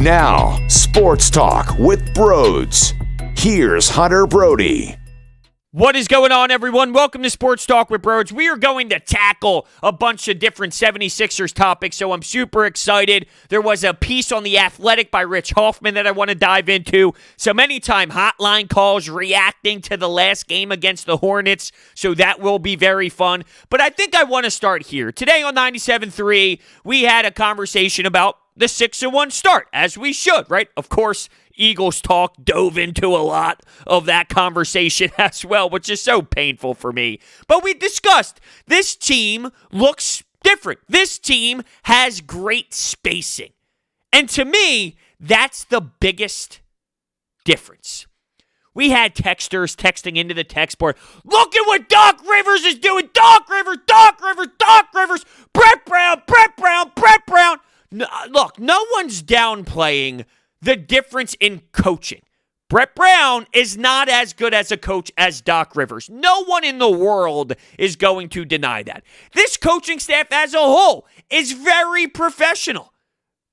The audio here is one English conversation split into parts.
Now, Sports Talk with Brodes. Here's Hunter Brody. What is going on, everyone? Welcome to Sports Talk with Brodes. We are going to tackle a bunch of different 76ers topics, so I'm super excited. There was a piece on The Athletic by Rich Hoffman that I want to dive into. Some anytime hotline calls reacting to the last game against the Hornets, so that will be very fun. But I think I want to start here. Today on 97.3, we had a conversation about the 6-1 start, as we should, right? Of course, Eagles talk dove into a lot of that conversation as well, which is so painful for me. But we discussed this team looks different. This team has great spacing. And to me, that's the biggest difference. We had texters texting into the text board, look at what Doc Rivers is doing. Doc Rivers, Brett Brown. No, look, no one's downplaying the difference in coaching. Brett Brown is not as good as a coach as Doc Rivers. No one in the world is going to deny that. This coaching staff as a whole is very professional.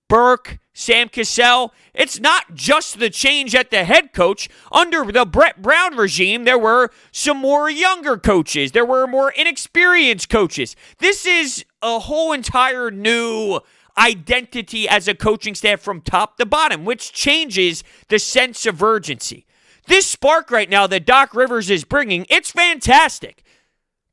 Burke, Sam Cassell, it's not just the change at the head coach. Under the Brett Brown regime, there were some more younger coaches. There were more inexperienced coaches. This is a whole entire new identity as a coaching staff from top to bottom, which changes the sense of urgency. This spark right now that Doc Rivers is bringing, it's fantastic.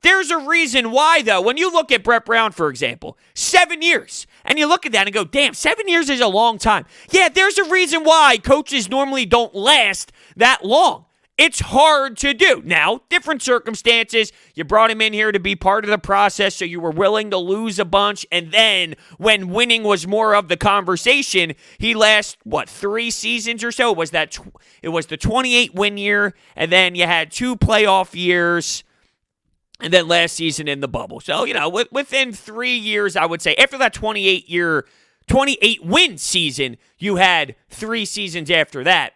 There's a reason why, though. When you look at Brett Brown, for example, 7 years, and you look at that and go, damn, 7 years is a long time. Yeah, there's a reason why coaches normally don't last that long. It's hard to do. Now, different circumstances. You brought him in here to be part of the process, so you were willing to lose a bunch. And then when winning was more of the conversation, he last, 3 seasons or so? It was the 28-win year, and then you had 2 playoff years, and then last season in the bubble. So, within 3 years, I would say, after that 28-win season, you had 3 seasons after that.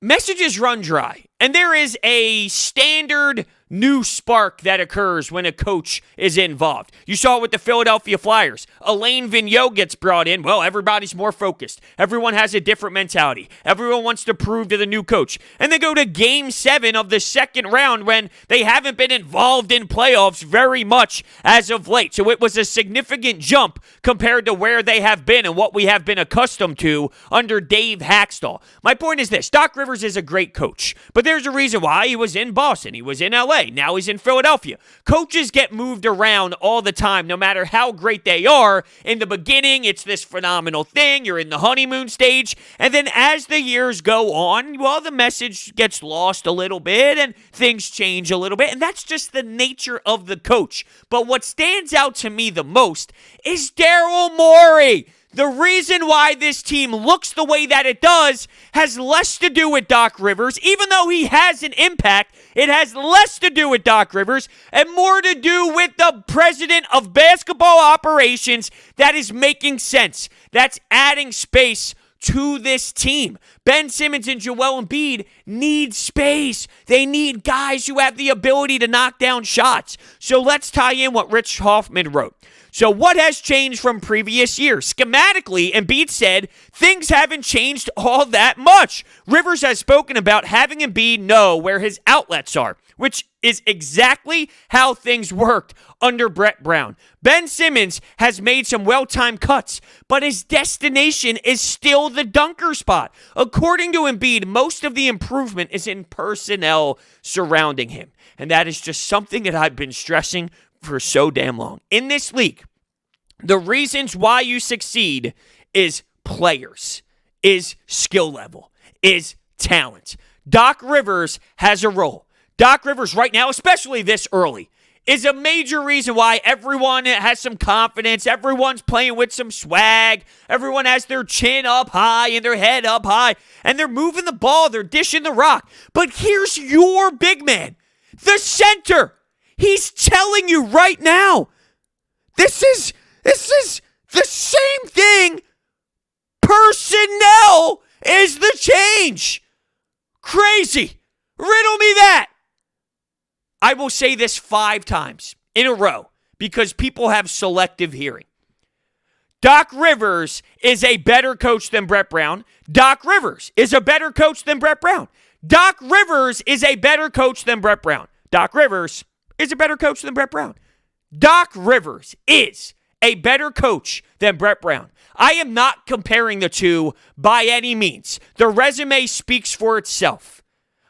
Messages run dry, and there is a standard new spark that occurs when a coach is involved. You saw it with the Philadelphia Flyers. Alain Vigneault gets brought in. Well, everybody's more focused. Everyone has a different mentality. Everyone wants to prove to the new coach. And they go to Game 7 of the second round when they haven't been involved in playoffs very much as of late. So it was a significant jump compared to where they have been and what we have been accustomed to under Dave Haxtell. My point is this. Doc Rivers is a great coach, but there's a reason why. He was in Boston. He was in LA. Now he's in Philadelphia. Coaches get moved around all the time, no matter how great they are. In the beginning, it's this phenomenal thing. You're in the honeymoon stage. And then as the years go on, well, the message gets lost a little bit and things change a little bit. And that's just the nature of the coach. But what stands out to me the most is Daryl Morey. The reason why this team looks the way that it does has less to do with Doc Rivers. Even though he has an impact, it has less to do with Doc Rivers and more to do with the president of basketball operations that is making sense. That's adding space to this team. Ben Simmons and Joel Embiid need space. They need guys who have the ability to knock down shots. So let's tie in what Rich Hoffman wrote. So what has changed from previous years? Schematically, Embiid said things haven't changed all that much. Rivers has spoken about having Embiid know where his outlets are, which is exactly how things worked under Brett Brown. Ben Simmons has made some well-timed cuts, but his destination is still the dunker spot. According to Embiid, most of the improvement is in personnel surrounding him. And that is just something that I've been stressing for so damn long. In this league, the reasons why you succeed is players, is skill level, is talent. Doc Rivers has a role. Doc Rivers right now, especially this early, is a major reason why everyone has some confidence. Everyone's playing with some swag. Everyone has their chin up high and their head up high. And they're moving the ball. They're dishing the rock. But here's your big man, the center. He's telling you right now, this is the same thing. Personnel is the change. Crazy. Riddle me that. I will say this 5 times in a row because people have selective hearing. Doc Rivers is a better coach than Brett Brown. Doc Rivers is a better coach than Brett Brown. Doc Rivers is a better coach than Brett Brown. Doc Rivers is a better coach than Brett Brown. Doc Rivers is a better coach than Brett Brown. I am not comparing the two by any means. The resume speaks for itself.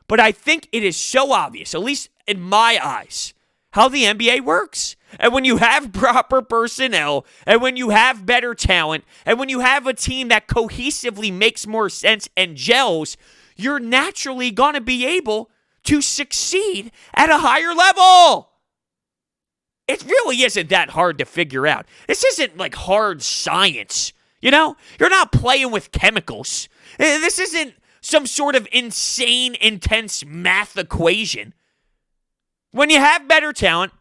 But I think it is so obvious, at least in my eyes, how the NBA works. And when you have proper personnel, and when you have better talent, and when you have a team that cohesively makes more sense and gels, you're naturally going to be able to succeed at a higher level. It really isn't that hard to figure out. This isn't like hard science. You know, you're not playing with chemicals. This isn't some sort of insane, intense math equation. When you have better talent,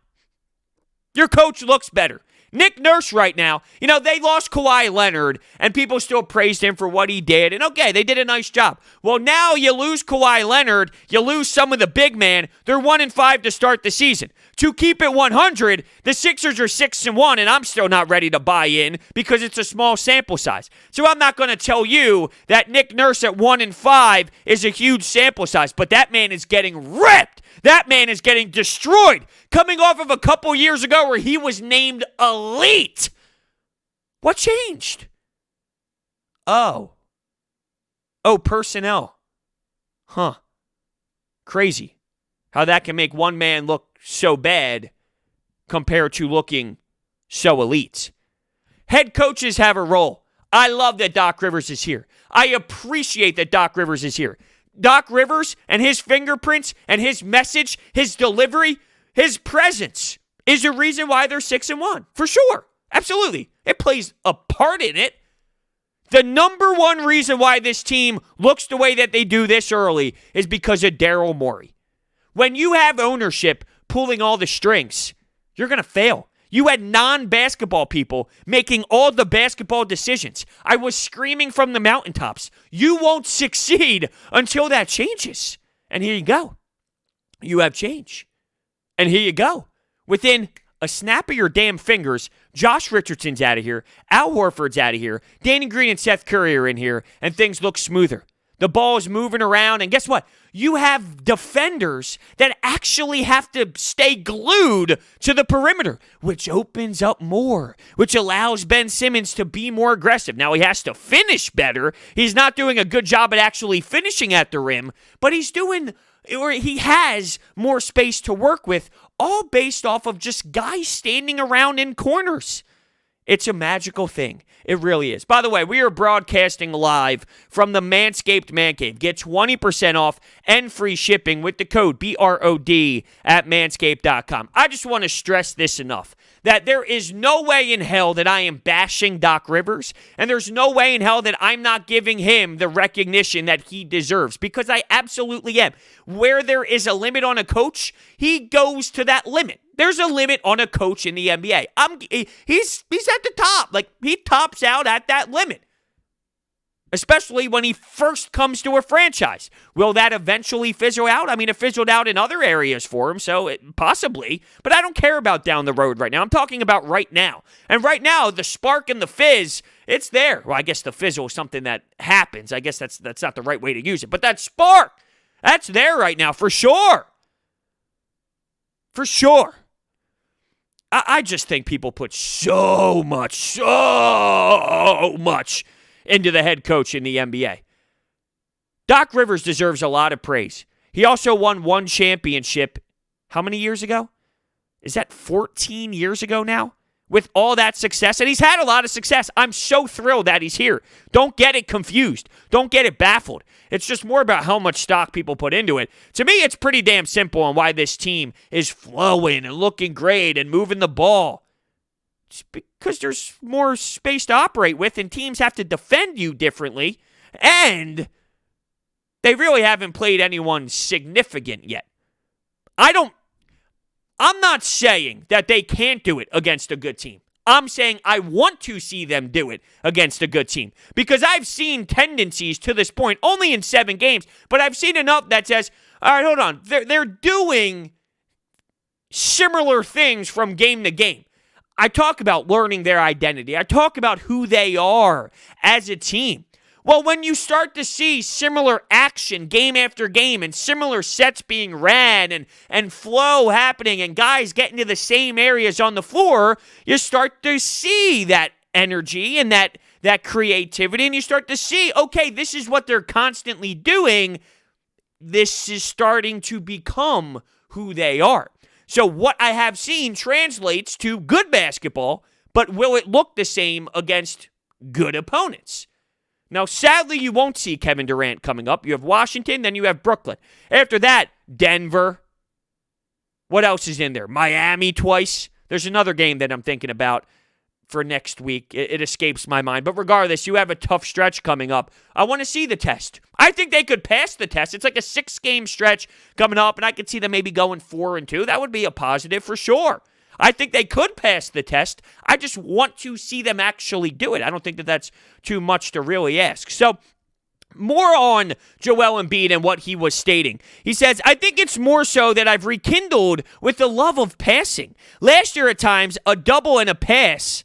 your coach looks better. Nick Nurse right now, you know, they lost Kawhi Leonard, and people still praised him for what he did. And okay, they did a nice job. Well, now you lose Kawhi Leonard, you lose some of the big man. They're 1-5 to start the season. To keep it 100, the Sixers are 6-1, and I'm still not ready to buy in because it's a small sample size. So I'm not going to tell you that Nick Nurse at 1-5 is a huge sample size, but that man is getting ripped. That man is getting destroyed. Coming off of a couple years ago where he was named elite. What changed? Oh, personnel. Huh. Crazy. How that can make one man look so bad compared to looking so elite. Head coaches have a role. I love that Doc Rivers is here. I appreciate that Doc Rivers is here. Doc Rivers and his fingerprints and his message, his delivery, his presence is the reason why they're 6-1. For sure. Absolutely. It plays a part in it. The number one reason why this team looks the way that they do this early is because of Daryl Morey. When you have ownership pulling all the strings, you're going to fail. You had non-basketball people making all the basketball decisions. I was screaming from the mountaintops. You won't succeed until that changes. And here you go. You have change. And here you go. Within a snap of your damn fingers, Josh Richardson's out of here. Al Horford's out of here. Danny Green and Seth Curry are in here. And things look smoother. The ball is moving around. And guess what? You have defenders that actually have to stay glued to the perimeter, which opens up more, which allows Ben Simmons to be more aggressive. Now, he has to finish better. He's not doing a good job at actually finishing at the rim, but he has more space to work with, all based off of just guys standing around in corners. It's a magical thing. It really is. By the way, we are broadcasting live from the Manscaped Man Cave. Get 20% off and free shipping with the code BROD at manscaped.com. I just want to stress this enough, that there is no way in hell that I am bashing Doc Rivers, and there's no way in hell that I'm not giving him the recognition that he deserves, because I absolutely am. Where there is a limit on a coach, he goes to that limit. There's a limit on a coach in the NBA. He's at the top. Like, he tops out at that limit. Especially when he first comes to a franchise. Will that eventually fizzle out? I mean, it fizzled out in other areas for him, so possibly. But I don't care about down the road right now. I'm talking about right now. And right now, the spark and the fizz, it's there. Well, I guess the fizzle is something that happens. I guess that's not the right way to use it. But that spark, that's there right now for sure. For sure. I just think people put so much into the head coach in the NBA. Doc Rivers deserves a lot of praise. He also won one championship, how many years ago? Is that 14 years ago now? With all that success, and he's had a lot of success. I'm so thrilled that he's here. Don't get it confused. Don't get it baffled. It's just more about how much stock people put into it. To me, it's pretty damn simple on why this team is flowing and looking great and moving the ball. It's because there's more space to operate with, and teams have to defend you differently, and they really haven't played anyone significant yet. I'm not saying that they can't do it against a good team. I'm saying I want to see them do it against a good team, because I've seen tendencies to this point, only in 7 games, but I've seen enough that says, all right, hold on, they're doing similar things from game to game. I talk about learning their identity. I talk about who they are as a team. Well, when you start to see similar action game after game and similar sets being ran and flow happening and guys getting to the same areas on the floor, you start to see that energy and that creativity, and you start to see, okay, this is what they're constantly doing. This is starting to become who they are. So what I have seen translates to good basketball, but will it look the same against good opponents? Now, sadly, you won't see Kevin Durant coming up. You have Washington, then you have Brooklyn. After that, Denver. What else is in there? Miami twice. There's another game that I'm thinking about for next week. It escapes my mind. But regardless, you have a tough stretch coming up. I want to see the test. I think they could pass the test. It's like a 6-game stretch coming up, and I could see them maybe going 4-2. That would be a positive for sure. I think they could pass the test. I just want to see them actually do it. I don't think that that's too much to really ask. So, more on Joel Embiid and what he was stating. He says, I think it's more so that I've rekindled with the love of passing. Last year at times, a double and a pass,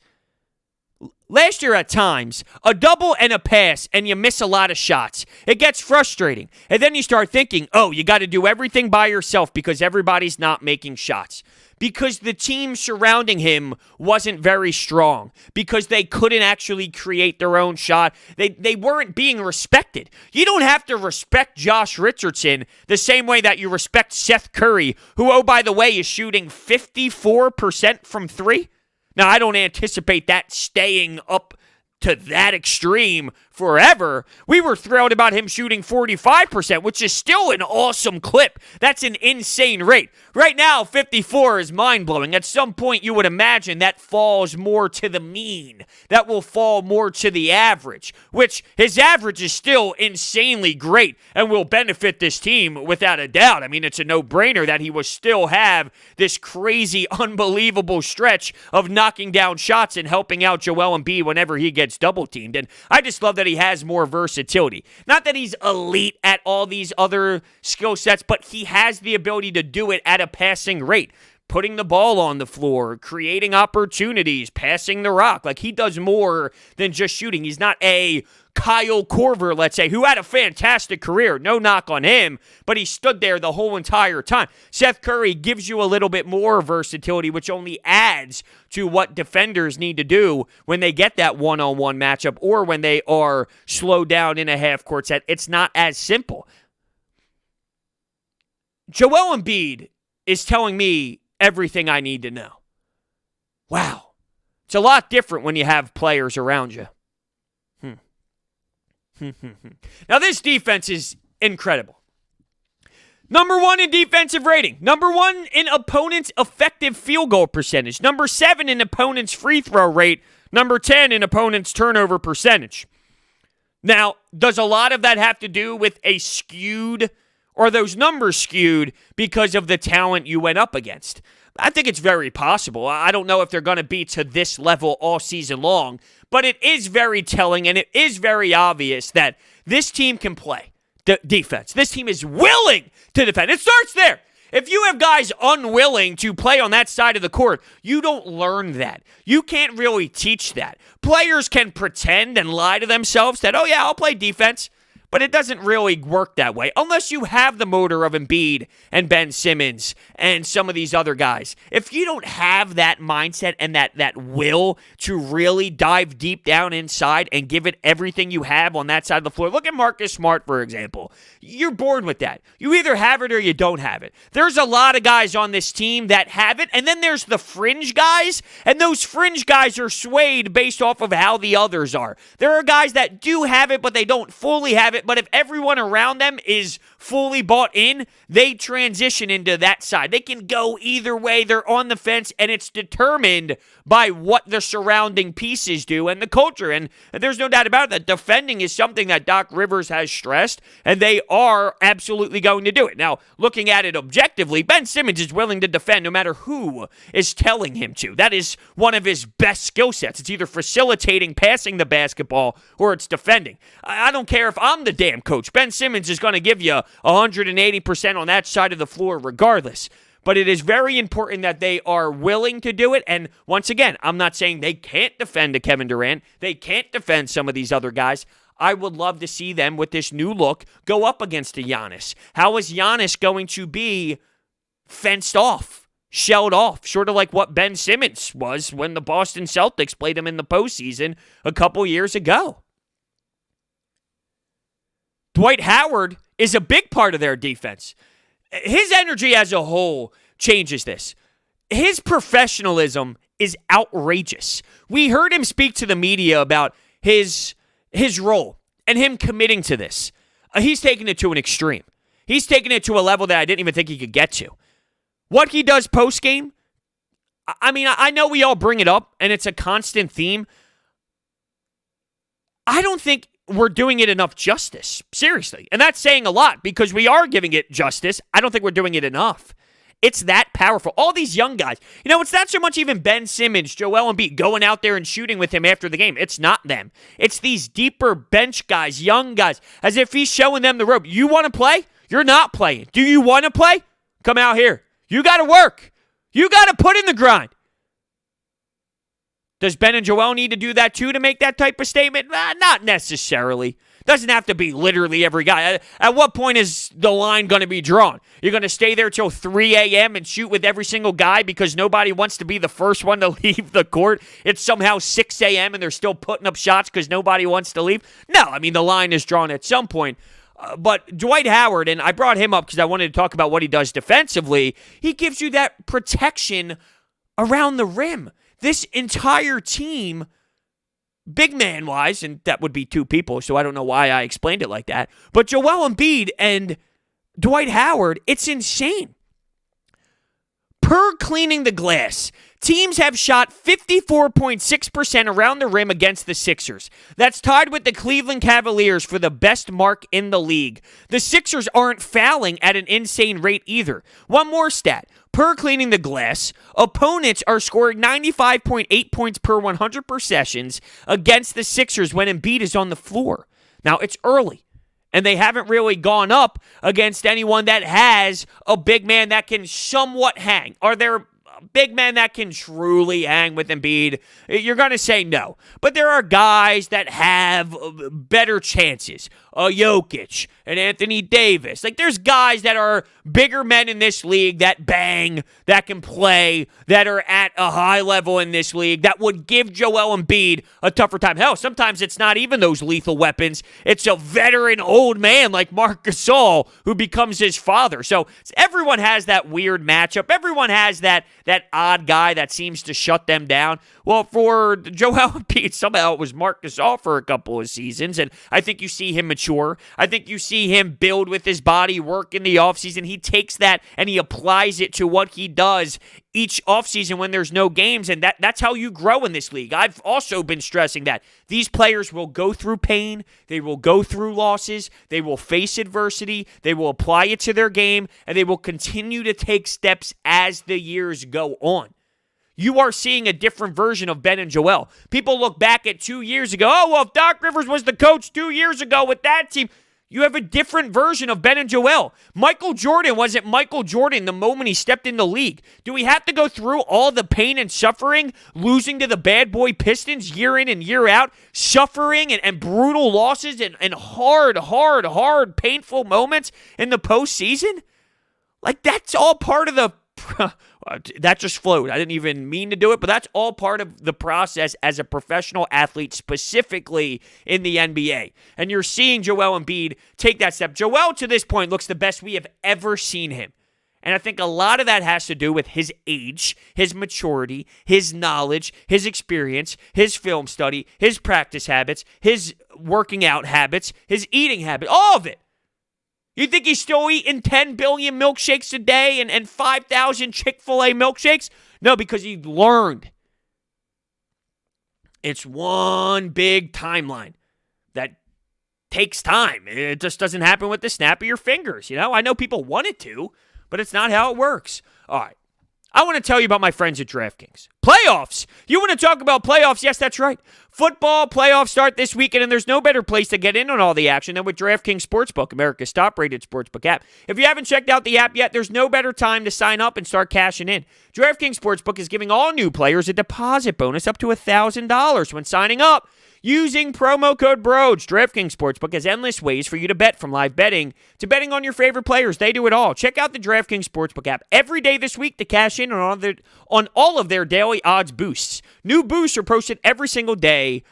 and you miss a lot of shots. It gets frustrating. And then you start thinking, oh, you got to do everything by yourself because everybody's not making shots. Because the team surrounding him wasn't very strong. Because they couldn't actually create their own shot. They weren't being respected. You don't have to respect Josh Richardson the same way that you respect Seth Curry, who, oh, by the way, is shooting 54% from three. Now, I don't anticipate that staying up to that extreme forever. We were thrilled about him shooting 45%, which is still an awesome clip. That's an insane rate. Right now, 54 is mind-blowing. At some point, you would imagine that falls more to the mean. That will fall more to the average, which his average is still insanely great and will benefit this team without a doubt. I mean, it's a no-brainer that he will still have this crazy, unbelievable stretch of knocking down shots and helping out Joel Embiid whenever he gets double-teamed. And I just love that he has more versatility. Not that he's elite at all these other skill sets, but he has the ability to do it at a passing rate. Putting the ball on the floor, creating opportunities, passing the rock. Like, he does more than just shooting. He's not a Kyle Korver, let's say, who had a fantastic career. No knock on him, but he stood there the whole entire time. Seth Curry gives you a little bit more versatility, which only adds to what defenders need to do when they get that one-on-one matchup or when they are slowed down in a half-court set. It's not as simple. Joel Embiid is telling me everything I need to know. Wow. It's a lot different when you have players around you. Now, this defense is incredible. Number 1 in defensive rating. Number 1 in opponent's effective field goal percentage. Number 7 in opponent's free throw rate. Number 10 in opponent's turnover percentage. Now, does a lot of that have to do with a skewed, or are those numbers skewed because of the talent you went up against? I think it's very possible. I don't know if they're going to be to this level all season long, but it is very telling and it is very obvious that this team can play defense. This team is willing to defend. It starts there. If you have guys unwilling to play on that side of the court, you don't learn that. You can't really teach that. Players can pretend and lie to themselves that, oh yeah, I'll play defense. But it doesn't really work that way unless you have the motor of Embiid and Ben Simmons and some of these other guys. If you don't have that mindset and that will to really dive deep down inside and give it everything you have on that side of the floor. Look at Marcus Smart, for example. You're born with that. You either have it or you don't have it. There's a lot of guys on this team that have it, and then there's the fringe guys, and those fringe guys are swayed based off of how the others are. There are guys that do have it, but they don't fully have it. But if everyone around them is fully bought in, they transition into that side. They can go either way. They're on the fence, and it's determined by what the surrounding pieces do and the culture. And there's no doubt about it that defending is something that Doc Rivers has stressed, and they are absolutely going to do it. Now, looking at it objectively, Ben Simmons is willing to defend no matter who is telling him to. That is one of his best skill sets. It's either facilitating passing the basketball or it's defending. I don't care if I'm the damn coach. Ben Simmons is going to give you 180% on that side of the floor regardless. but it is very important that they are willing to do it. And once again, I'm not saying they can't defend a Kevin Durant. They can't defend some of these other guys. I would love to see them with this new look go up against a Giannis. How is Giannis going to be fenced off, shelled off, sort of like what Ben Simmons was when the Boston Celtics played him in the postseason a couple years ago? Dwight Howard is a big part of their defense. His energy as a whole changes this. His professionalism is outrageous. We heard him speak to the media about his role and him committing to this. He's taken it to an extreme. He's taken it to a level that I didn't even think he could get to. What he does post-game, I mean, I know we all bring it up, and it's a constant theme. I don't think we're doing it enough justice. Seriously. And that's saying a lot because we are giving it justice. I don't think we're doing it enough. It's that powerful. All these young guys. You know, it's not so much even Ben Simmons, Joel Embiid going out there and shooting with him after the game. It's not them. It's these deeper bench guys, young guys, as if he's showing them the rope. You want to play? You're not playing. Do you want to play? Come out here. You got to work. You got to put in the grind. Does Ben and Joel need to do that too to make that type of statement? Not necessarily. Doesn't have to be literally every guy. At what point is the line going to be drawn? You're going to stay there till 3 a.m. and shoot with every single guy because nobody wants to be the first one to leave the court? It's somehow 6 a.m. and they're still putting up shots because nobody wants to leave? No, I mean, the line is drawn at some point. But Dwight Howard, and I brought him up because I wanted to talk about what he does defensively, he gives you that protection around the rim. This entire team, big man-wise, and that would be two people, so I don't know why I explained it like that, but Joel Embiid and Dwight Howard, it's insane. Per cleaning the glass, teams have shot 54.6% around the rim against the Sixers. That's tied with the Cleveland Cavaliers for the best mark in the league. The Sixers aren't fouling at an insane rate either. One more stat. Per cleaning the glass, opponents are scoring 95.8 points per 100 possessions against the Sixers when Embiid is on the floor. Now, it's early, and they haven't really gone up against anyone that has a big man that can somewhat hang. Are there big men that can truly hang with Embiid? You're going to say no. But there are guys that have better chances. Jokic and Anthony Davis. Like, there's guys that are bigger men in this league that bang, that can play, that are at a high level in this league that would give Joel Embiid a tougher time. Hell, sometimes it's not even those lethal weapons. It's a veteran old man like Marc Gasol who becomes his father. So everyone has that weird matchup. Everyone has that odd guy that seems to shut them down. Well, for Joel Embiid, somehow it was Marc Gasol for a couple of seasons, and I think you see him mature. I think you see him build with his body, work in the offseason. He takes that and he applies it to what he does each offseason when there's no games, and that's how you grow in this league. I've also been stressing that these players will go through pain, they will go through losses, they will face adversity, they will apply it to their game, and they will continue to take steps as the years go on. You are seeing a different version of Ben and Joel. People look back at 2 years ago. Oh, well, if Doc Rivers was the coach 2 years ago with that team, you have a different version of Ben and Joel. Michael Jordan wasn't Michael Jordan the moment he stepped in the league. Do we have to go through all the pain and suffering, losing to the bad boy Pistons year in and year out, suffering and brutal losses and hard, painful moments in the postseason? Like, that's all part of the... That just flowed. I didn't even mean to do it, but that's all part of the process as a professional athlete, specifically in the NBA. And you're seeing Joel Embiid take that step. Joel, to this point, looks the best we have ever seen him. And I think a lot of that has to do with his age, his maturity, his knowledge, his experience, his film study, his practice habits, his working out habits, his eating habits, all of it. You think he's still eating 10 billion milkshakes a day and 5,000 Chick-fil-A milkshakes? No, because he learned. It's one big timeline that takes time. It just doesn't happen with the snap of your fingers. You know, I know people want it to, but it's not how it works. All right. I want to tell you about my friends at DraftKings. Playoffs! You want to talk about playoffs? Yes, that's right. Football playoffs start this weekend, and there's no better place to get in on all the action than with DraftKings Sportsbook, America's top-rated sportsbook app. If you haven't checked out the app yet, there's no better time to sign up and start cashing in. DraftKings Sportsbook is giving all new players a deposit bonus up to $1,000 when signing up using promo code Brodes. DraftKings Sportsbook has endless ways for you to bet, from live betting to betting on your favorite players. They do it all. Check out the DraftKings Sportsbook app every day this week to cash in on all of their daily odds boosts. New boosts are posted every single day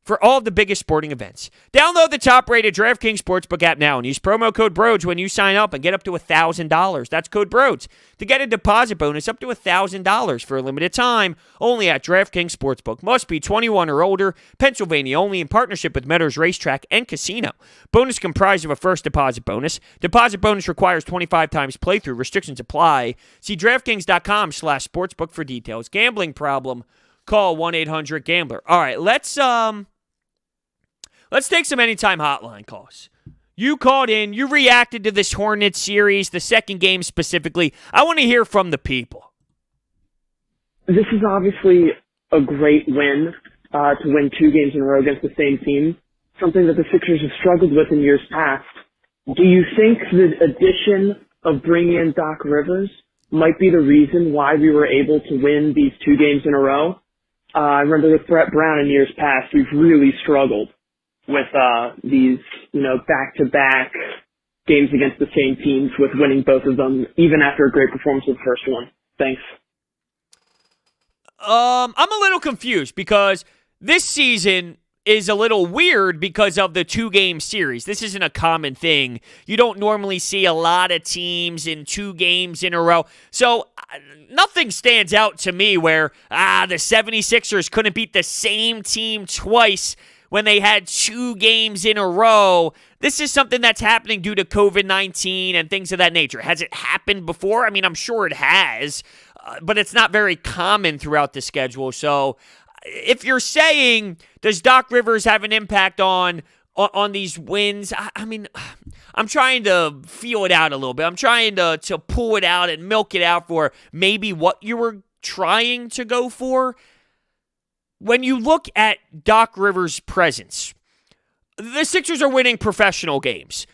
for all of the biggest sporting events. Download the top-rated DraftKings Sportsbook app now and use promo code Brodes when you sign up and get up to $1,000. That's code Brodes to get a deposit bonus up to $1,000 for a limited time only at DraftKings Sportsbook. Must be 21 or older. Pennsylvania only, in partnership with Meadows Racetrack and Casino. Bonus comprised of a first deposit bonus. Deposit bonus requires 25 times playthrough. Restrictions apply. See DraftKings.com/sportsbook for details. Gambling problem? Call 1-800-GAMBLER. All right, let's take some anytime hotline calls. You called in. You reacted to this Hornets series, the second game specifically. I want to hear from the people. This is obviously a great win to win 2 games in a row against the same team, something that the Sixers have struggled with in years past. Do you think the addition of bringing in Doc Rivers might be the reason why we were able to win these 2 games in a row? I remember with Brett Brown in years past, we've really struggled with these, back-to-back games against the same teams, with winning both of them, even after a great performance of the first one. Thanks. I'm a little confused because this season is a little weird because of the 2-game series. This isn't a common thing. You don't normally see a lot of teams in 2 games in a row. So nothing stands out to me where the 76ers couldn't beat the same team twice when they had 2 games in a row. This is something that's happening due to COVID-19 and things of that nature. Has it happened before? I mean, I'm sure it has, but it's not very common throughout the schedule. So if you're saying, does Doc Rivers have an impact on these wins? I mean, I'm trying to feel it out a little bit. I'm trying to pull it out and milk it out for maybe what you were trying to go for. When you look at Doc Rivers' presence, the Sixers are winning professional games.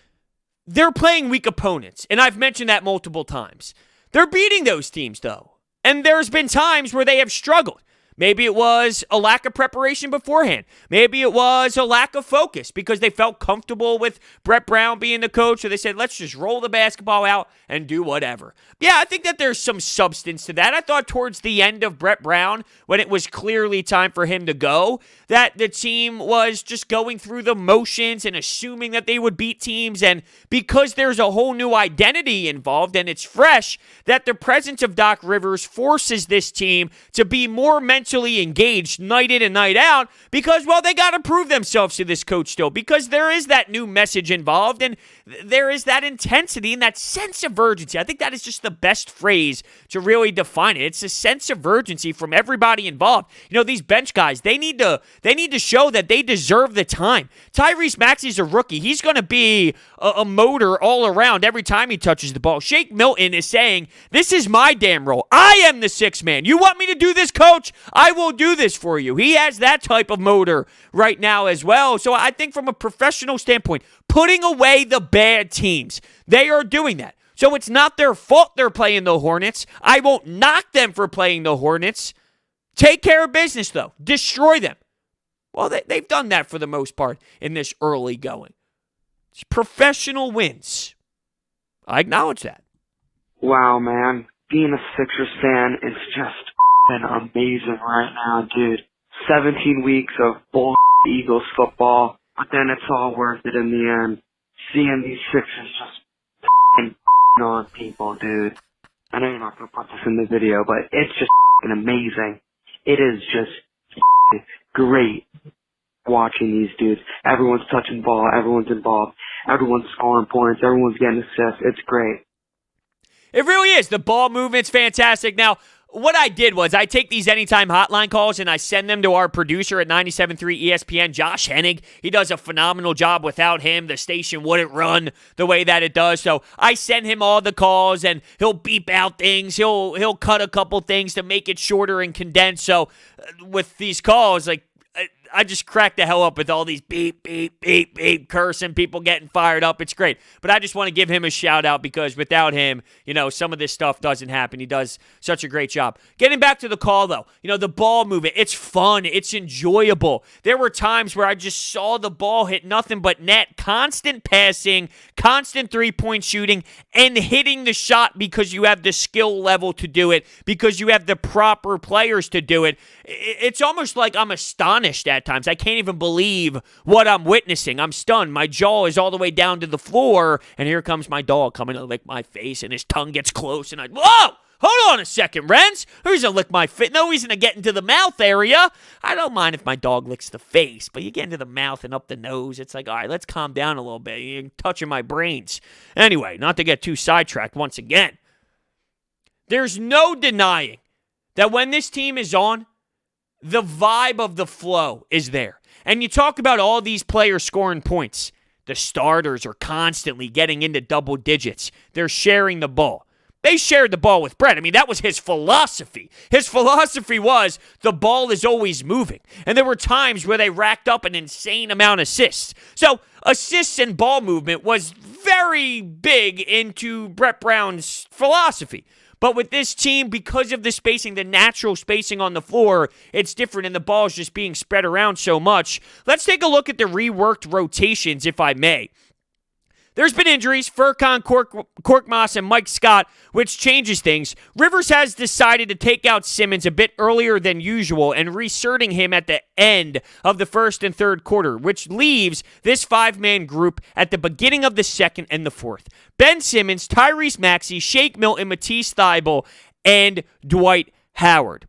They're playing weak opponents, and I've mentioned that multiple times. They're beating those teams, though, and there's been times where they have struggled. Maybe it was a lack of preparation beforehand. Maybe it was a lack of focus because they felt comfortable with Brett Brown being the coach, so they said, let's just roll the basketball out and do whatever. Yeah, I think that there's some substance to that. I thought towards the end of Brett Brown, when it was clearly time for him to go, that the team was just going through the motions and assuming that they would beat teams, and because there's a whole new identity involved and it's fresh, that the presence of Doc Rivers forces this team to be more mentally engaged night in and night out because, well, they got to prove themselves to this coach still, because there is that new message involved and there is that intensity and that sense of urgency. I think that is just the best phrase to really define it. It's a sense of urgency from everybody involved. These bench guys, they need to show that they deserve the time. Tyrese Maxey's a rookie. He's going to be a motor all around every time he touches the ball. Shake Milton is saying, this is my damn role. I am the 6th man. You want me to do this, coach? I will do this for you. He has that type of motor right now as well. So I think from a professional standpoint, putting away the bad teams, they are doing that. So it's not their fault they're playing the Hornets. I won't knock them for playing the Hornets. Take care of business, though. Destroy them. Well, they've done that for the most part in this early going. It's professional wins. I acknowledge that. Wow, man. Being a Sixers fan is just amazing right now, dude. 17 weeks of bull Eagles football, but then it's all worth it in the end. Seeing these Sixers just on people, dude. I know you're not going to put this in the video, but it's just amazing. It is just great watching these dudes. Everyone's touching ball, everyone's involved, everyone's scoring points, everyone's getting assists. It's great. It really is. The ball movement's fantastic. Now, what I did was I take these anytime hotline calls and I send them to our producer at 97.3 ESPN, Josh Hennig. He does a phenomenal job. Without him, the station wouldn't run the way that it does. So I send him all the calls, and he'll beep out things. He'll cut a couple things to make it shorter and condensed. So with these calls, like, I just crack the hell up with all these beep, beep, beep, beep, cursing, people getting fired up. It's great. But I just want to give him a shout out because without him, some of this stuff doesn't happen. He does such a great job. Getting back to the call, though, the ball movement, it's fun. It's enjoyable. There were times where I just saw the ball hit nothing but net, constant passing, constant three-point shooting, and hitting the shot because you have the skill level to do it, because you have the proper players to do it. It's almost like I'm astonished at times. I can't even believe what I'm witnessing. I'm stunned. My jaw is all the way down to the floor, and here comes my dog coming to lick my face, and his tongue gets close, and whoa! Hold on a second, Renz. Who's going to lick my face? No reason to get into the mouth area. I don't mind if my dog licks the face, but you get into the mouth and up the nose. It's like, all right, let's calm down a little bit. You're touching my brains. Anyway, not to get too sidetracked once again. There's no denying that when this team is on, the vibe of the flow is there. And you talk about all these players scoring points. The starters are constantly getting into double digits. They're sharing the ball. They shared the ball with Brett. I mean, that was his philosophy. His philosophy was the ball is always moving. And there were times where they racked up an insane amount of assists. So assists and ball movement was very big into Brett Brown's philosophy. But with this team, because of the spacing, the natural spacing on the floor, it's different, and the ball is just being spread around so much. Let's take a look at the reworked rotations, if I may. There's been injuries, Furkan Korkmaz and Mike Scott, which changes things. Rivers has decided to take out Simmons a bit earlier than usual and resurting him at the end of the first and third quarter, which leaves this five-man group at the beginning of the second and the fourth. Ben Simmons, Tyrese Maxey, Shake Milton, Matisse Thybulle, and Dwight Howard.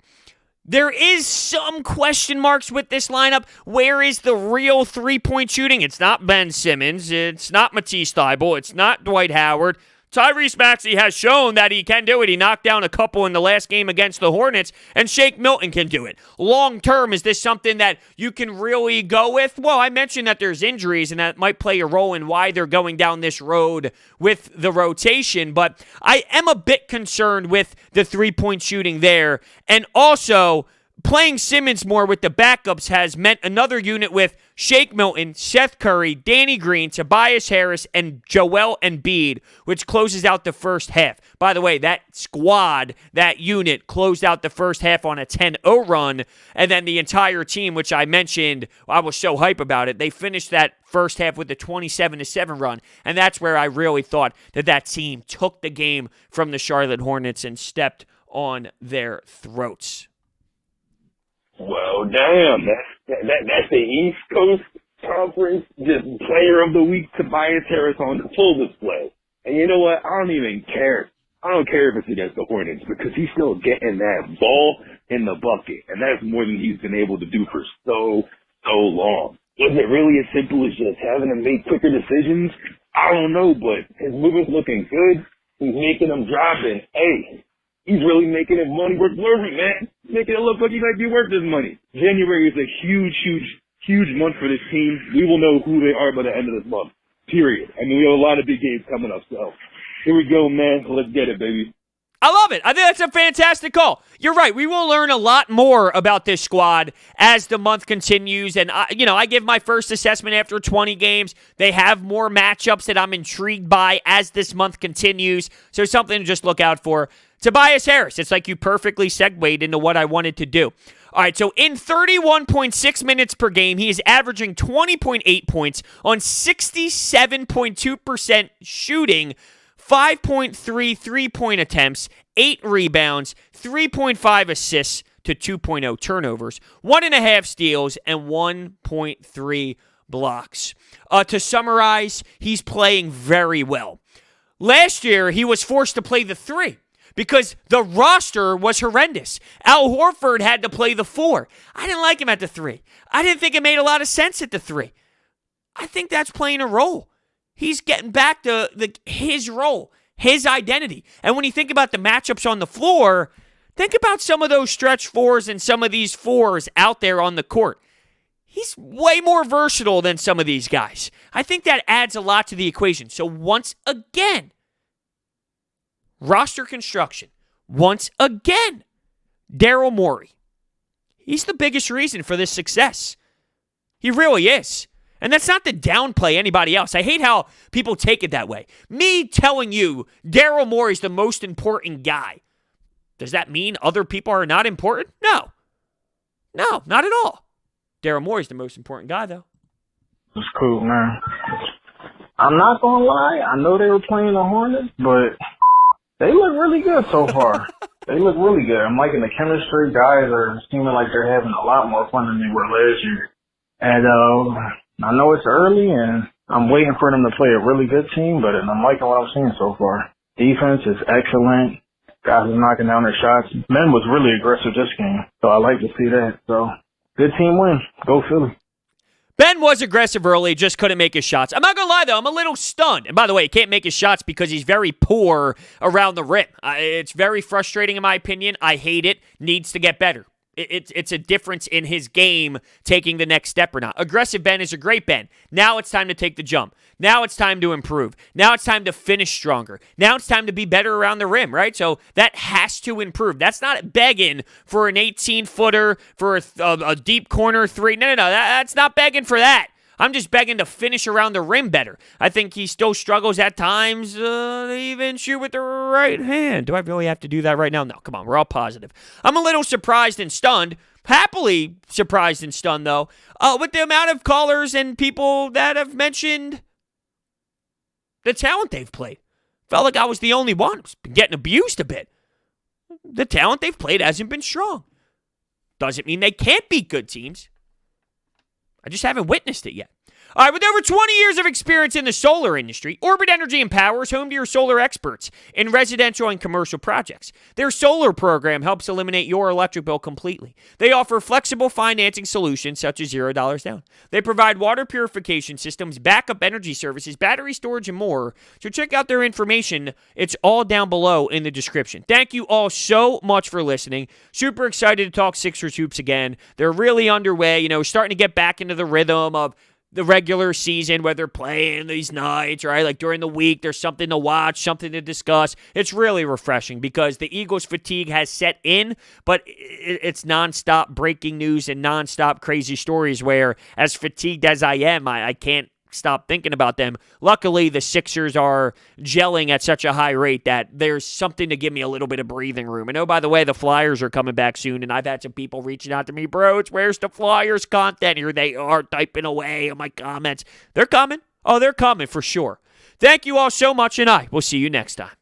There is some question marks with this lineup. Where is the real three-point shooting? It's not Ben Simmons. It's not Matisse Thybulle. It's not Dwight Howard. Tyrese Maxey has shown that he can do it. He knocked down a couple in the last game against the Hornets, and Shake Milton can do it. Long term, is this something that you can really go with? Well, I mentioned that there's injuries, and that might play a role in why they're going down this road with the rotation, but I am a bit concerned with the three-point shooting there, and also playing Simmons more with the backups has meant another unit with Shake Milton, Seth Curry, Danny Green, Tobias Harris, and Joel Embiid, which closes out the first half. By the way, that squad, that unit, closed out the first half on a 10-0 run, and then the entire team, which I mentioned, I was so hype about it, they finished that first half with a 27-7 run, and that's where I really thought that team took the game from the Charlotte Hornets and stepped on their throats. Well, damn, that's the East Coast Conference, just player of the week, Tobias Harris on full display. And you know what? I don't even care. I don't care if it's against the Hornets because he's still getting that ball in the bucket. And that's more than he's been able to do for so long. Was it really as simple as just having to make quicker decisions? I don't know, but his movement's looking good. He's making them drop, and hey, he's really making it money worth it, man. Making it look like he might be worth his money. January is a huge month for this team. We will know who they are by the end of this month. Period. I mean, we have a lot of big games coming up, so here we go, man. Let's get it, baby. I love it. I think that's a fantastic call. You're right. We will learn a lot more about this squad as the month continues. And, I give my first assessment after 20 games. They have more matchups that I'm intrigued by as this month continues. So something to just look out for. Tobias Harris, it's like you perfectly segued into what I wanted to do. All right, so in 31.6 minutes per game, he is averaging 20.8 points on 67.2% shooting, 5.3 three-point attempts, 8 rebounds, 3.5 assists to 2.0 turnovers, 1.5 steals, and 1.3 blocks. To summarize, he's playing very well. Last year, he was forced to play the 3. Because the roster was horrendous. Al Horford had to play the 4. I didn't like him at the 3. I didn't think it made a lot of sense at the 3. I think that's playing a role. He's getting back to his role, his identity. And when you think about the matchups on the floor, Think about some of those stretch fours and some of these fours out there on the court. He's way more versatile than some of these guys. I think that adds a lot to the equation. So once again, roster construction. Once again, Daryl Morey. He's the biggest reason for this success. He really is. And that's not to downplay anybody else. I hate how people take it that way. Me telling you Daryl Morey's the most important guy. Does that mean other people are not important? No. No, not at all. Daryl Morey's the most important guy, though. It's cool, man. I'm not going to lie. I know they were playing the Hornets, but they look really good so far. They look really good. I'm liking the chemistry. Guys are seeming like they're having a lot more fun than they were last year. And I know it's early, and I'm waiting for them to play a really good team, but I'm liking what I'm seeing so far. Defense is excellent. Guys are knocking down their shots. Men was really aggressive this game, so I like to see that. So, good team win. Go Philly. Ben was aggressive early, just couldn't make his shots. I'm not going to lie, though. I'm a little stunned. And by the way, he can't make his shots because he's very poor around the rim. It's very frustrating in my opinion. I hate it. Needs to get better. It's a difference in his game taking the next step or not. Aggressive Ben is a great Ben. Now it's time to take the jump. Now it's time to improve. Now it's time to finish stronger. Now it's time to be better around the rim, right? So that has to improve. That's not begging for an 18-footer, for a deep corner three. No. That's not begging for that. I'm just begging to finish around the rim better. I think he still struggles at times to even shoot with the right hand. Do I really have to do that right now? No, come on. We're all positive. I'm a little surprised and stunned. Happily surprised and stunned, though, with the amount of callers and people that have mentioned the talent they've played. Felt like I was the only one who's been getting abused a bit. The talent they've played hasn't been strong. Doesn't mean they can't beat good teams. I just haven't witnessed it yet. All right, with over 20 years of experience in the solar industry, Orbit Energy and Power is home to your solar experts in residential and commercial projects. Their solar program helps eliminate your electric bill completely. They offer flexible financing solutions such as $0 down. They provide water purification systems, backup energy services, battery storage, and more. So check out their information. It's all down below in the description. Thank you all so much for listening. Super excited to talk Sixers hoops again. They're really underway, starting to get back into the rhythm of the regular season where they're playing these nights, right? Like during the week, there's something to watch, something to discuss. It's really refreshing because the Eagles fatigue has set in, but it's nonstop breaking news and nonstop crazy stories where, as fatigued as I am, I can't stop thinking about them. Luckily, the Sixers are gelling at such a high rate that there's something to give me a little bit of breathing room. And oh, by the way, the Flyers are coming back soon, and I've had some people reaching out to me, Brodes, where's the Flyers content? Here they are typing away on my comments. They're coming. Oh, they're coming for sure. Thank you all so much, and I will see you next time.